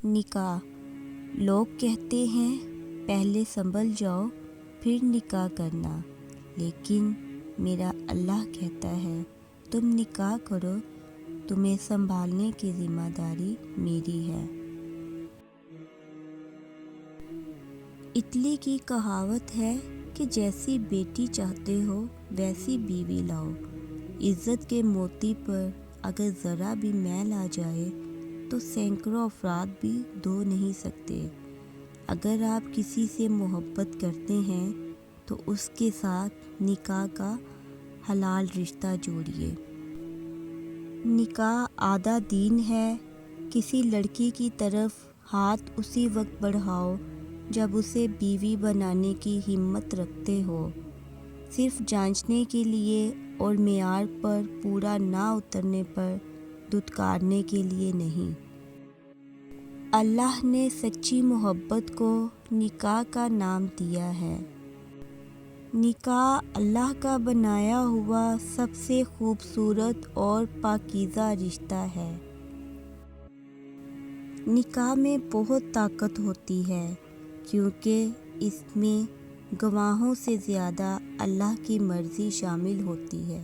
نکاح۔ لوگ کہتے ہیں پہلے سنبھل جاؤ پھر نکاح کرنا، لیکن میرا اللہ کہتا ہے تم نکاح کرو، تمہیں سنبھالنے کی ذمہ داری میری ہے۔ اٹلی کی کہاوت ہے کہ جیسی بیٹی چاہتے ہو ویسی بیوی لاؤ۔ عزت کے موتی پر اگر ذرا بھی میل آ جائے تو سینکڑوں افراد بھی دھو نہیں سکتے۔ اگر آپ کسی سے محبت کرتے ہیں تو اس کے ساتھ نکاح کا حلال رشتہ جوڑیے۔ نکاح آدھا دین ہے۔ کسی لڑکی کی طرف ہاتھ اسی وقت بڑھاؤ جب اسے بیوی بنانے کی ہمت رکھتے ہو، صرف جانچنے کے لیے اور معیار پر پورا نہ اترنے پر دھتکارنے کے لیے نہیں۔ اللہ نے سچی محبت کو نکاح کا نام دیا ہے۔ نکاح اللہ کا بنایا ہوا سب سے خوبصورت اور پاکیزہ رشتہ ہے۔ نکاح میں بہت طاقت ہوتی ہے کیونکہ اس میں گواہوں سے زیادہ اللہ کی مرضی شامل ہوتی ہے۔